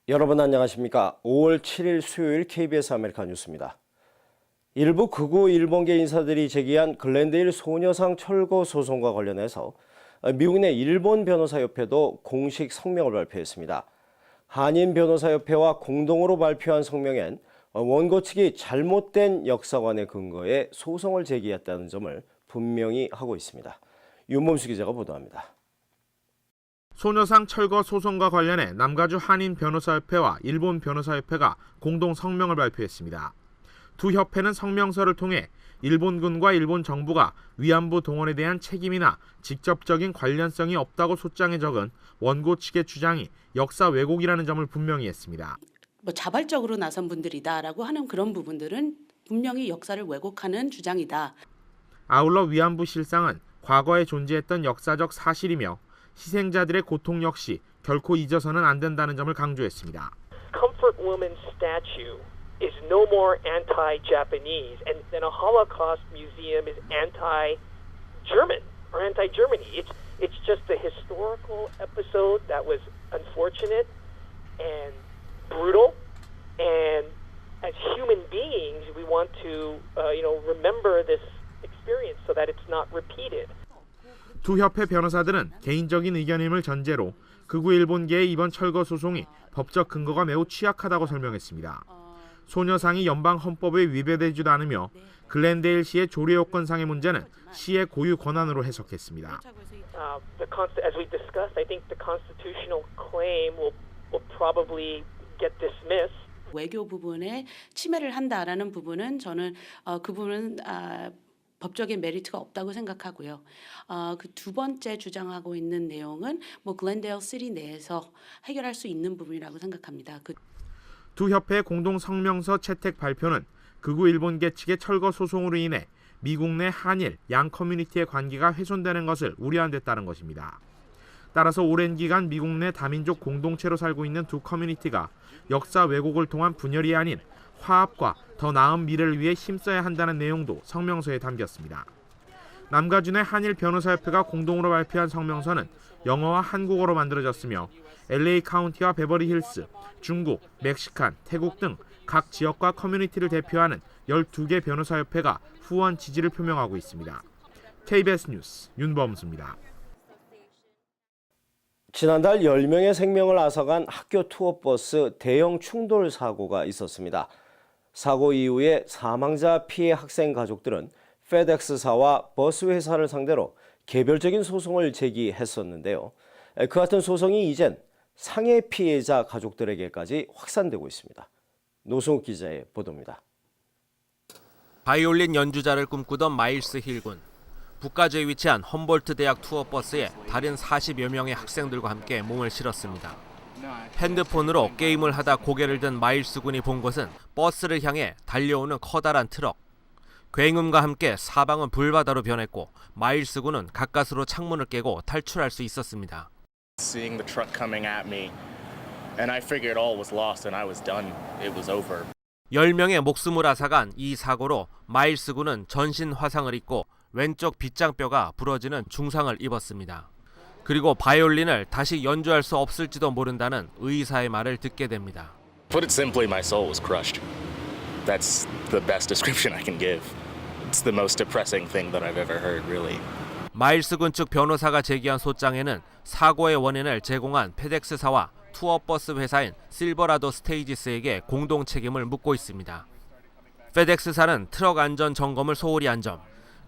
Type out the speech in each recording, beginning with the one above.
여러분 안녕하십니까? 5월 7일 수요일 KBS 아메리카 뉴스입니다. 일부 극우 일본계 인사들이 제기한 글렌데일 소녀상 철거 소송과 관련해서 미국 내 일본 변호사협회도 공식 성명을 발표했습니다. 한인변호사협회와 공동으로 발표한 성명엔 원고 측이 잘못된 역사관에 근거해 소송을 제기했다는 점을 분명히 하고 있습니다. 윤범수 기자가 보도합니다. 소녀상 철거 소송과 관련해 남가주 한인변호사협회와 일본 변호사협회가 공동 성명을 발표했습니다. 두 협회는 성명서를 통해 일본군과 일본 정부가 위안부 동원에 대한 책임이나 직접적인 관련성이 없다고 소장에 적은 원고 측의 주장이 역사 왜곡이라는 점을 분명히 했습니다. 자발적으로 나선 분들이다라고 하는 그런 부분들은 분명히 역사를 왜곡하는 주장이다. 아울러 위안부 실상은 과거에 존재했던 역사적 사실이며 희생자들의 고통 역시 결코 잊어서는 안 된다는 점을 강조했습니다. Comfort Woman's statue is no more anti-Japanese, and then a Holocaust museum is anti-German or anti-Germany. It's just a historical episode that was unfortunate and brutal, and as human beings, we want to, remember this experience so that it's not repeated. 두 협회 변호사들은 개인적인 의견임을 전제로 극우 일본계의 이번 철거 소송이 법적 근거가 매우 취약하다고 설명했습니다. 소녀상이 연방 헌법에 위배되지도 않으며 글렌데일 시의 조례 요건상의 문제는 시의 고유 권한으로 해석했습니다. As we discussed, I think the constitutional claim will probably get dismissed. 외교 부분에 침해를 한다라는 부분은 저는 그 부분은 법적인 메리트가 없다고 생각하고요. 그 두 번째 주장하고 있는 내용은 글렌데일 시티 내에서 해결할 수 있는 부분이라고 생각합니다. 두 협회의 공동 성명서 채택 발표는 극우 일본계 측의 철거 소송으로 인해 미국 내 한일 양 커뮤니티의 관계가 훼손되는 것을 우려한 데 따른 것입니다. 따라서 오랜 기간 미국 내 다민족 공동체로 살고 있는 두 커뮤니티가 역사 왜곡을 통한 분열이 아닌 화합과 더 나은 미래를 위해 힘써야 한다는 내용도 성명서에 담겼습니다. 남가주 내 한일 변호사협회가 공동으로 발표한 성명서는 영어와 한국어로 만들어졌으며 LA 카운티와 베버리 힐스, 중국, 멕시칸, 태국 등 각 지역과 커뮤니티를 대표하는 12개 변호사협회가 후원 지지를 표명하고 있습니다. KBS 뉴스 윤범수입니다. 지난달 10명의 생명을 앗아간 학교 투어버스 대형 충돌 사고가 있었습니다. 사고 이후에 사망자 피해 학생 가족들은 페덱스사와 버스 회사를 상대로 개별적인 소송을 제기했었는데요. 그 같은 소송이 이젠 상해 피해자 가족들에게까지 확산되고 있습니다. 노승욱 기자의 보도입니다. 바이올린 연주자를 꿈꾸던 마일스 힐군. 북가주에 위치한 험볼트 대학 투어버스에 다른 40여 명의 학생들과 함께 몸을 실었습니다. 핸드폰으로 게임을 하다 고개를 든 마일스 군이 본 것은 버스를 향해 달려오는 커다란 트럭. 굉음과 함께 사방은 불바다로 변했고 마일스 군은 가까스로 창문을 깨고 탈출할 수 있었습니다. Seeing the truck coming at me, and I figured all was lost and I was done. It was over. 10명의 목숨을 앗아간 이 사고로 마일스 군은 전신 화상을 입고 왼쪽 빗장뼈가 부러지는 중상을 입었습니다. 그리고 바이올린을 다시 연주할 수 없을지도 모른다는 의사의 말을 듣게 됩니다. Put it simply, my soul was crushed. That's the best description I can give. It's the most depressing thing that I've ever heard, really. 마일스 군 측 변호사가 제기한 소장에는 사고의 원인을 제공한 페덱스사와 투어버스 회사인 실버라도 스테이지스에게 공동 책임을 묻고 있습니다. 페덱스사는 트럭 안전 점검을 소홀히 한 점,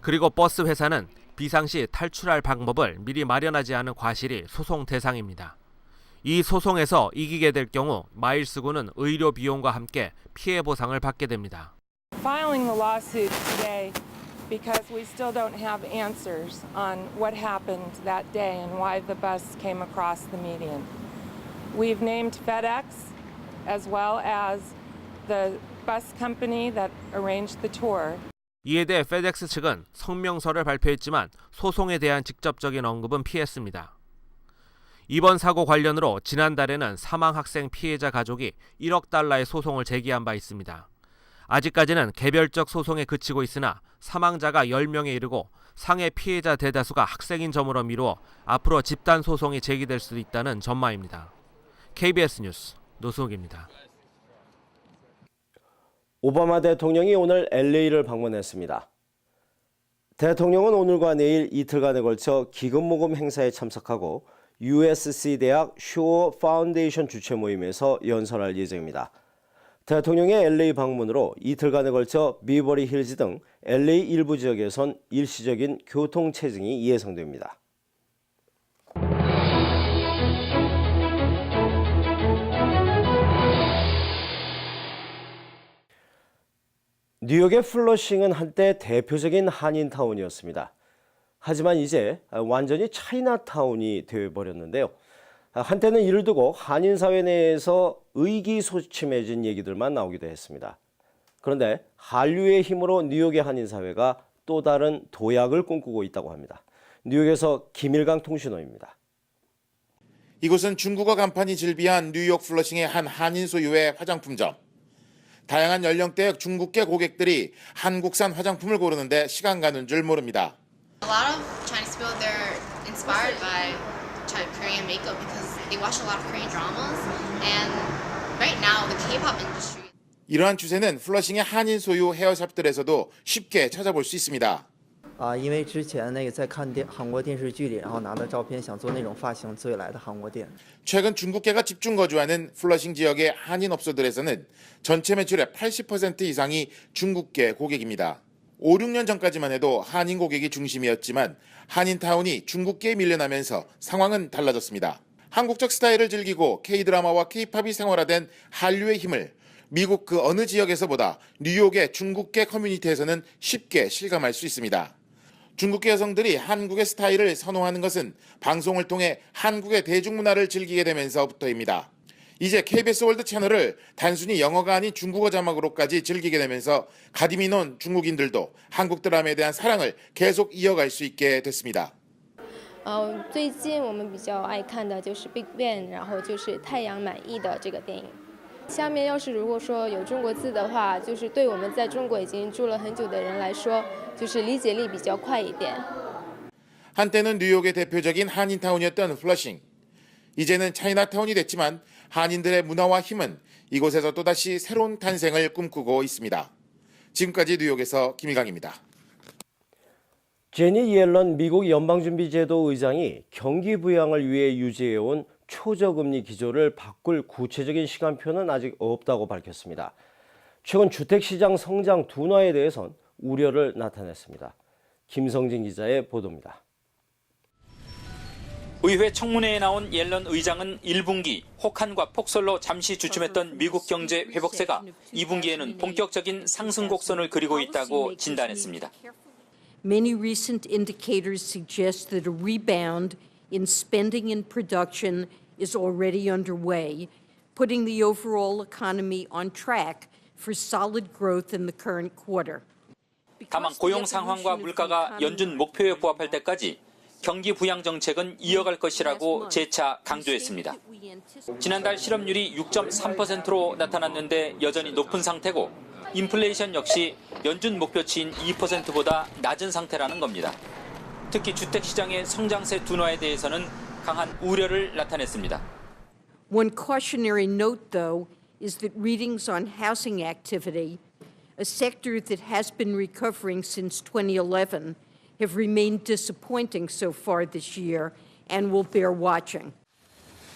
그리고 버스 회사는 비상시 탈출할 방법을 미리 마련하지 않은 과실이 소송 대상입니다. 이 소송에서 이기게 될 경우 마일스 군은 의료 비용과 함께 피해 보상을 받게 됩니다. Filing the lawsuit today because we still don't have answers on what happened that day and why the bus came across the median. We've named FedEx as well as the bus company that arranged the tour. 이에 대해 페덱스 측은 성명서를 발표했지만 소송에 대한 직접적인 언급은 피했습니다. 이번 사고 관련으로 지난달에는 사망 학생 피해자 가족이 1억 달러의 소송을 제기한 바 있습니다. 아직까지는 개별적 소송에 그치고 있으나 사망자가 10명에 이르고 상해 피해자 대다수가 학생인 점으로 미루어 앞으로 집단 소송이 제기될 수도 있다는 전망입니다. KBS 뉴스 노수옥입니다. 오바마 대통령이 오늘 LA를 방문했습니다. 대통령은 오늘과 내일 이틀간에 걸쳐 기금모금 행사에 참석하고 USC 대학 쇼어 파운데이션 주최 모임에서 연설할 예정입니다. 대통령의 LA 방문으로 이틀간에 걸쳐 비버리 힐즈 등 LA 일부 지역에선 일시적인 교통 체증이 예상됩니다. 뉴욕의 플러싱은 한때 대표적인 한인타운이었습니다. 하지만 이제 완전히 차이나타운이 되어버렸는데요. 한때는 이를 두고 한인사회 내에서 의기소침해진 얘기들만 나오기도 했습니다. 그런데 한류의 힘으로 뉴욕의 한인사회가 또 다른 도약을 꿈꾸고 있다고 합니다. 뉴욕에서 김일강 통신원입니다. 이곳은 중국어 간판이 즐비한 뉴욕 플러싱의 한 한인 소유의 화장품점. 다양한 연령대의 중국계 고객들이 한국산 화장품을 고르는데 시간 가는 줄 모릅니다. A lot of Chinese people, they're inspired by Korean makeup because they watch a lot of Korean dramas. And right now, the K-pop industry. 이러한 추세는 플러싱의 한인 소유 헤어샵들에서도 쉽게 찾아볼 수 있습니다. 因为之前在看韩国电视剧里，然后拿的照片想做那种发型，所以来的韩国店。 최근 중국계가 집중 거주하는 플러싱 지역의 한인 업소들에서는 전체 매출의 80% 이상이 중국계 고객입니다. 5, 6년 전까지만 해도 한인 고객이 중심이었지만 한인타운이 중국계에 밀려나면서 상황은 달라졌습니다. 한국적 스타일을 즐기고 K-드라마와 K-팝이 생활화된 한류의 힘을 미국 그 어느 지역에서보다 뉴욕의 중국계 커뮤니티에서는 쉽게 실감할 수 있습니다. 중국계 여성들이 한국의 스타일을 선호하는 것은 방송을 통해 한국의 대중문화를 즐기게 되면서부터입니다. 이제 KBS 월드 채널을 단순히 영어가 아닌 중국어 자막으로까지 즐기게 되면서 가디미 논 중국인들도 한국 드라마에 대한 사랑을 계속 이어갈 수 있게 됐습니다. 最近我们比较爱看的就是 Big Bang， 然后就是太阳满意的这个电影。下面要是如果说有中国字的话，就是对我们在中国已经住了很久的人来说，就是理解力比较快一点。 한때는 뉴욕의 대표적인 한인타운이었던 플러싱. 이제는 차이나타운이 됐지만 한인들의 문화와 힘은 이곳에서 또다시 새로운 탄생을 꿈꾸고 있습니다. 지금까지 뉴욕에서 김일강입니다. 제니 옐런 미국 연방준비제도 의장이 경기 부양을 위해 유지해온 초저금리 기조를 바꿀 구체적인 시간표는 아직 없다고 밝혔습니다. 최근 주택시장 성장 둔화에 대해선 우려를 나타냈습니다. 김성진 기자의 보도입니다. 의회 청문회에 나온 옐런 의장은 1분기 혹한과 폭설로 잠시 주춤했던 미국 경제 회복세가 2분기에는 본격적인 상승 곡선을 그리고 있다고 진단했습니다. Many recent indicators suggest that a rebound in spending and production is already underway, putting the overall economy on track for solid growth in the current quarter. 다만 고용 상황과 물가가 연준 목표에 부합할 때까지 경기 부양 정책은 이어갈 것이라고 재차 강조했습니다. 지난달 실업률이 6.3%로 나타났는데 여전히 높은 상태고 인플레이션 역시 연준 목표치인 2%보다 낮은 상태라는 겁니다. 특히 주택시장의 성장세 둔화에 대해서는 강한 우려를 나타냈습니다. One cautionary note, though, is that readings on housing activity, a sector that has been recovering since 2011, have remained disappointing so far this year and will bear watching.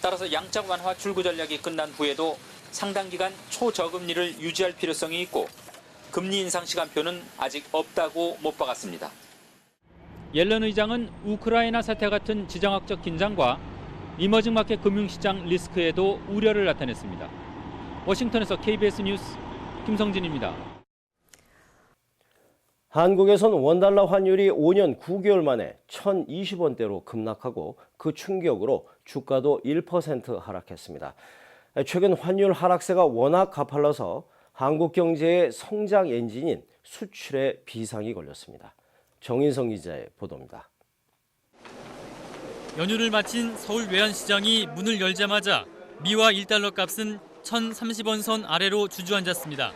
따라서 양적 완화 출구 전략이 끝난 후에도 상당 기간 초저금리를 유지할 필요성이 있고 금리 인상 시간표는 아직 없다고 못 박았습니다. 옐런 의장은 우크라이나 사태 같은 지정학적 긴장과 이머징 마켓 금융시장 리스크에도 우려를 나타냈습니다. 워싱턴에서 KBS 뉴스 김성진입니다. 한국에선 원달러 환율이 5년 9개월 만에 1,020원대로 급락하고 그 충격으로 주가도 1% 하락했습니다. 최근 환율 하락세가 워낙 가팔라서 한국 경제의 성장 엔진인 수출에 비상이 걸렸습니다. 정인성 기자의 보도입니다. 연휴를 마친 서울 외환시장이 문을 열자마자 미화 1달러 값은 1,030원 선 아래로 주저앉았습니다.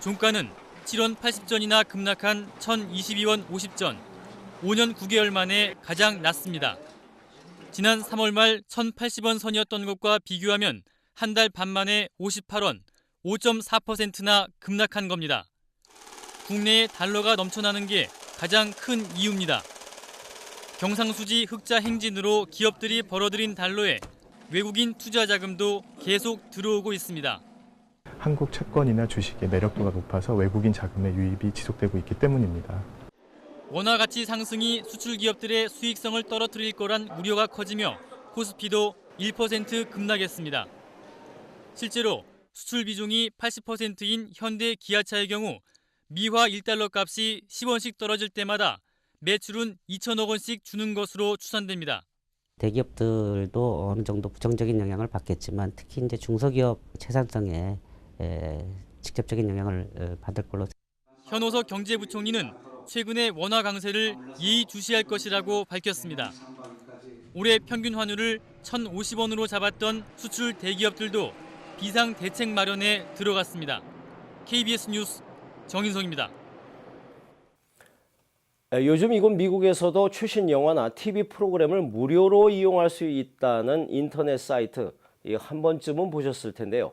종가는 7원 80전이나 급락한 1,022원 50전, 5년 9개월 만에 가장 낮습니다. 지난 3월 말 1,080원 선이었던 것과 비교하면 한 달 반 만에 58원, 5.4%나 급락한 겁니다. 국내에 달러가 넘쳐나는 게 가장 큰 이유입니다. 경상수지 흑자 행진으로 기업들이 벌어들인 달러에 외국인 투자 자금도 계속 들어오고 있습니다. 한국 채권이나 주식의 매력도가 높아서 외국인 자금의 유입이 지속되고 있기 때문입니다. 원화 가치 상승이 수출 기업들의 수익성을 떨어뜨릴 거란 우려가 커지며 코스피도 1% 급락했습니다. 실제로 수출 비중이 80%인 현대 기아차의 경우 미화 1달러 값이 10원씩 떨어질 때마다 매출은 2천억 원씩 주는 것으로 추산됩니다. 대기업들도 어느 정도 부정적인 영향을 받겠지만 특히 이제 중소기업 생산성에 직접적인 영향을 받을 걸로. 현호석 경제부총리는 최근의 원화 강세를 예의주시할 것이라고 밝혔습니다. 올해 평균 환율을 1,050원으로 잡았던 수출 대기업들도 비상 대책 마련에 들어갔습니다. KBS 뉴스 정인성입니다. 요즘 이곳 미국에서도 최신 영화나 TV 프로그램을 무료로 이용할 수 있다는 인터넷 사이트 한 번쯤은 보셨을 텐데요.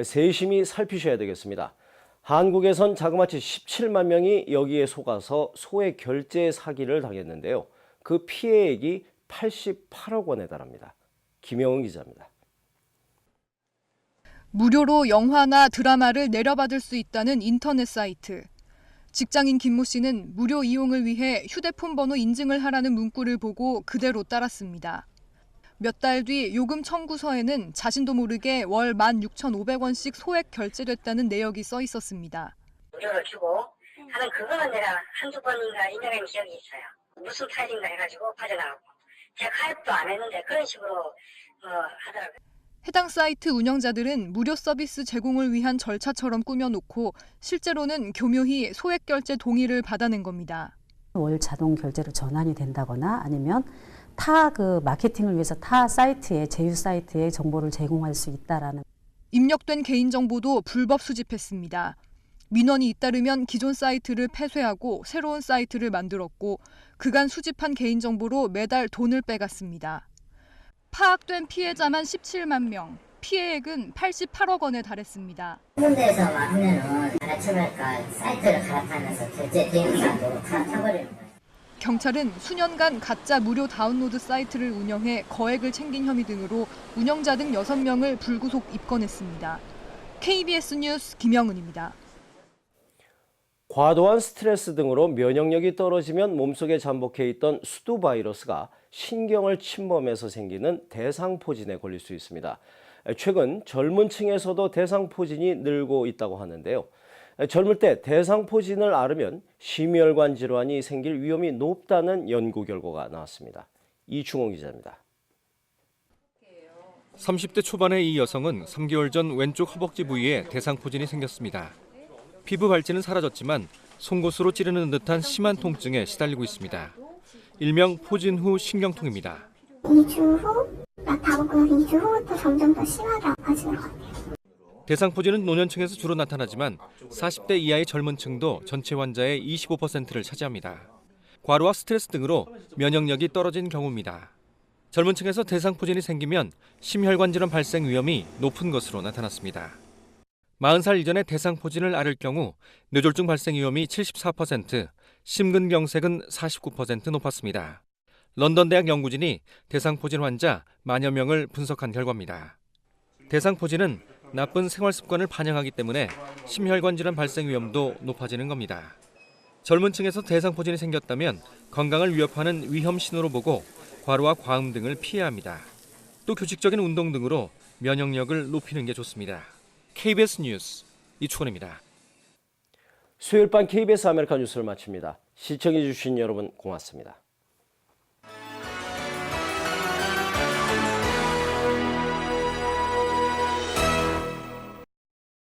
세심히 살피셔야 되겠습니다. 한국에선 자그마치 17만 명이 여기에 속아서 소액 결제 사기를 당했는데요. 그 피해액이 88억 원에 달합니다. 김영은 기자입니다. 무료로 영화나 드라마를 내려받을 수 있다는 인터넷 사이트. 직장인 김모 씨는 무료 이용을 위해 휴대폰 번호 인증을 하라는 문구를 보고 그대로 따랐습니다. 몇 달 뒤 요금 청구서에는 자신도 모르게 월 16,500원씩 소액 결제됐다는 내역이 써 있었습니다. 무료로 주고 하는 그거는 내가 한두 번인가 인정한 기억이 있어요. 무슨 타일인가 해가지고 빠져나갔고 제가 가입도 안 했는데 그런 식으로 하더라고요. 해당 사이트 운영자들은 무료 서비스 제공을 위한 절차처럼 꾸며놓고 실제로는 교묘히 소액 결제 동의를 받아낸 겁니다. 월 자동 결제로 전환이 된다거나 아니면 타 마케팅을 위해서 타 사이트에 제휴 사이트에 정보를 제공할 수 있다라는. 입력된 개인정보도 불법 수집했습니다. 민원이 잇따르면 기존 사이트를 폐쇄하고 새로운 사이트를 만들었고 그간 수집한 개인정보로 매달 돈을 빼갔습니다. 파악된 피해자만 17만 명, 피해액은 88억 원에 달했습니다. 군대에서 하면은 알아채볼까 사이트를 갈아타면서 결제 대행사도 갈아타버리는 거예요. 경찰은 수년간 가짜 무료 다운로드 사이트를 운영해 거액을 챙긴 혐의 등으로 운영자 등 6명을 불구속 입건했습니다. KBS 뉴스 김영은입니다. 과도한 스트레스 등으로 면역력이 떨어지면 몸속에 잠복해 있던 수두 바이러스가 신경을 침범해서 생기는 대상포진에 걸릴 수 있습니다. 최근 젊은 층에서도 대상포진이 늘고 있다고 하는데요. 젊을 때 대상포진을 앓으면 심혈관 질환이 생길 위험이 높다는 연구 결과가 나왔습니다. 이충원 기자입니다. 30대 초반의 이 여성은 3개월 전 왼쪽 허벅지 부위에 대상포진이 생겼습니다. 피부 발진은 사라졌지만 송곳으로 찌르는 듯한 심한 통증에 시달리고 있습니다. 일명 포진 후 신경통입니다. 2주 후 나타나고 2주 후부터 점점 더 심하게 아파지는 것 같아요. 대상포진은 노년층에서 주로 나타나지만 40대 이하의 젊은 층도 전체 환자의 25%를 차지합니다. 과로와 스트레스 등으로 면역력이 떨어진 경우입니다. 젊은 층에서 대상포진이 생기면 심혈관 질환 발생 위험이 높은 것으로 나타났습니다. 40살 이전에 대상포진을 앓을 경우 뇌졸중 발생 위험이 74%, 심근경색은 49% 높았습니다. 런던 대학 연구진이 대상포진 환자 만여 명을 분석한 결과입니다. 대상포진은 나쁜 생활 습관을 반영하기 때문에 심혈관 질환 발생 위험도 높아지는 겁니다. 젊은 층에서 대상포진이 생겼다면 건강을 위협하는 위험 신호로 보고 과로와 과음 등을 피해야 합니다. 또 규칙적인 운동 등으로 면역력을 높이는 게 좋습니다. KBS 뉴스 이충원입니다. 수요일 밤 KBS 아메리카 뉴스를 마칩니다. 시청해 주신 여러분 고맙습니다.